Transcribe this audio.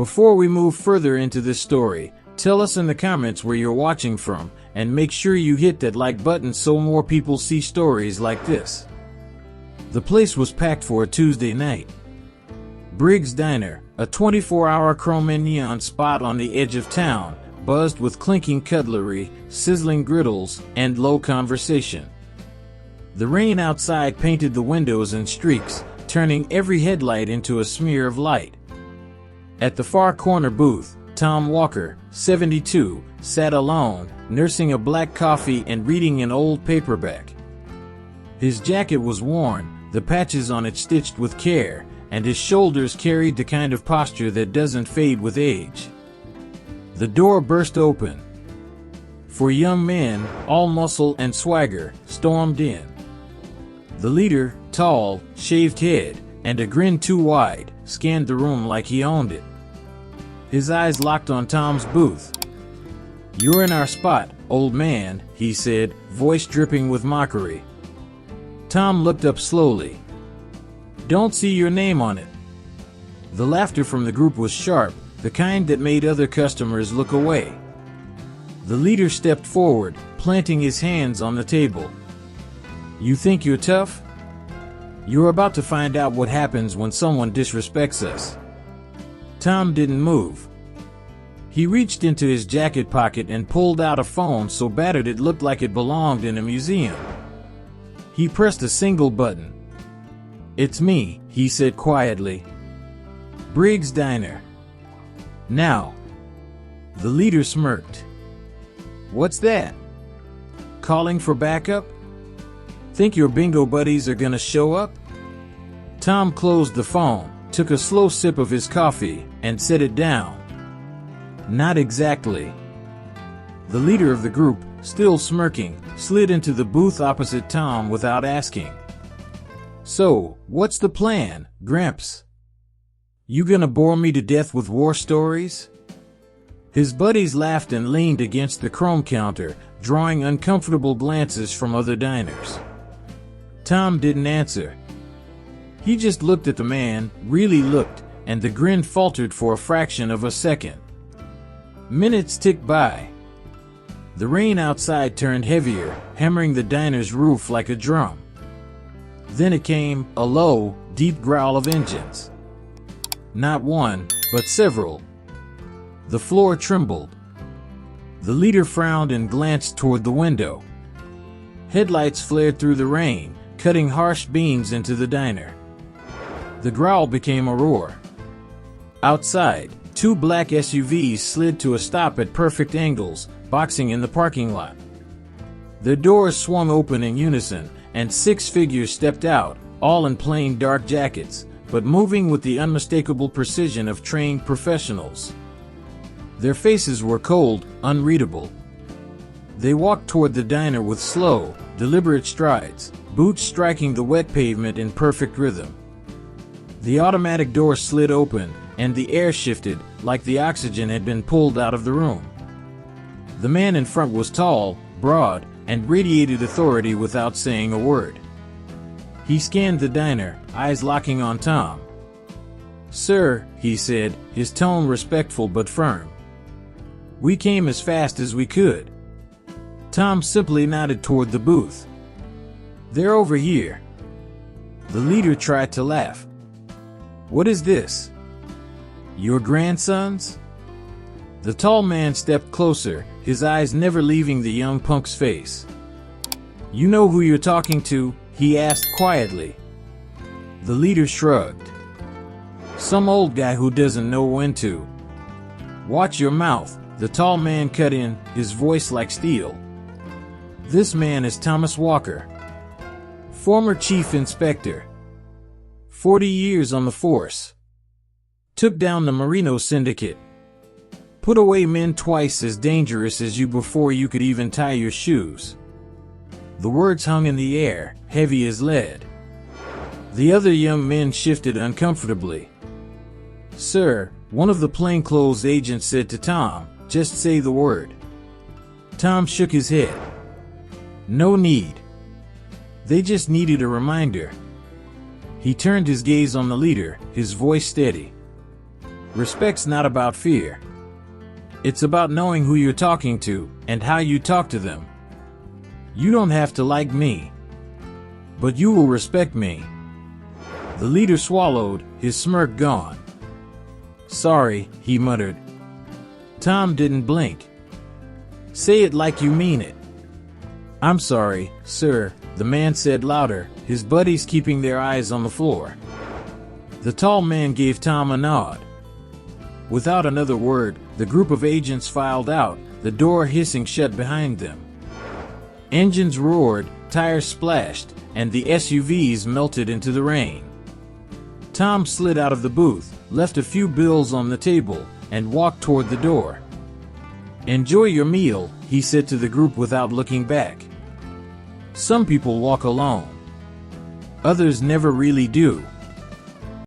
Before we move further into this story, tell us in the comments where you're watching from, and make sure you hit that like button so more people see stories like this. The place was packed for a Tuesday night. Briggs Diner, a 24-hour chrome and neon spot on the edge of town, buzzed with clinking cutlery, sizzling griddles, and low conversation. The rain outside painted the windows in streaks, turning every headlight into a smear of light. At the far corner booth, Tom Walker, 72, sat alone, nursing a black coffee and reading an old paperback. His jacket was worn, the patches on it stitched with care, and his shoulders carried the kind of posture that doesn't fade with age. The door burst open. Four young men, all muscle and swagger, stormed in. The leader, tall, shaved head, and a grin too wide, scanned the room like he owned it. His eyes locked on Tom's booth. "You're in our spot, old man," he said, voice dripping with mockery. Tom looked up slowly. "Don't see your name on it." The laughter from the group was sharp, the kind that made other customers look away. The leader stepped forward, planting his hands on the table. "You think you're tough? You're about to find out what happens when someone disrespects us." Tom didn't move. He reached into his jacket pocket and pulled out a phone so battered it looked like it belonged in a museum. He pressed a single button. "It's me," he said quietly. "Briggs Diner. Now." The leader smirked. "What's that? Calling for backup? Think your bingo buddies are gonna show up?" Tom closed the phone, took a slow sip of his coffee, and set it down. "Not exactly." The leader of the group, still smirking, slid into the booth opposite Tom without asking. "So, what's the plan, Gramps? You gonna bore me to death with war stories?" His buddies laughed and leaned against the chrome counter, drawing uncomfortable glances from other diners. Tom didn't answer. He just looked at the man, really looked, and the grin faltered for a fraction of a second. Minutes ticked by. The rain outside turned heavier, hammering the diner's roof like a drum. Then it came, a low, deep growl of engines. Not one, but several. The floor trembled. The leader frowned and glanced toward the window. Headlights flared through the rain, cutting harsh beams into the diner. The growl became a roar. Outside, two black SUVs slid to a stop at perfect angles, boxing in the parking lot. Their doors swung open in unison, and 6 figures stepped out, all in plain dark jackets, but moving with the unmistakable precision of trained professionals. Their faces were cold, unreadable. They walked toward the diner with slow, deliberate strides, boots striking the wet pavement in perfect rhythm. The automatic door slid open, and the air shifted, like the oxygen had been pulled out of the room. The man in front was tall, broad, and radiated authority without saying a word. He scanned the diner, eyes locking on Tom. "Sir," he said, his tone respectful but firm. "We came as fast as we could." Tom simply nodded toward the booth. "They're over here." The leader tried to laugh. "What is this? Your grandsons?" The tall man stepped closer, his eyes never leaving the young punk's face. "You know who you're talking to?" he asked quietly. The leader shrugged. "Some old guy who doesn't know when to." "Watch your mouth," the tall man cut in, his voice like steel. "This man is Thomas Walker, former chief inspector. 40 years on the force. Took down the Merino syndicate. Put away men twice as dangerous as you before you could even tie your shoes." The words hung in the air, heavy as lead. The other young men shifted uncomfortably. "Sir," one of the plainclothes agents said to Tom, "just say the word." Tom shook his head. "No need. They just needed a reminder." He turned his gaze on the leader, his voice steady. Respect's not about fear. It's about knowing who you're talking to and how you talk to them. You don't have to like me, but you will respect me. The leader swallowed, his smirk gone. Sorry, he muttered. Tom didn't blink. Say it like you mean it. I'm sorry, sir, the man said louder, his buddies keeping their eyes on the floor. The tall man gave Tom a nod. Without another word, the group of agents filed out, the door hissing shut behind them. Engines roared, tires splashed, and the SUVs melted into the rain. Tom slid out of the booth, left a few bills on the table, and walked toward the door. Enjoy your meal, he said to the group without looking back. Some people walk alone. Others never really do.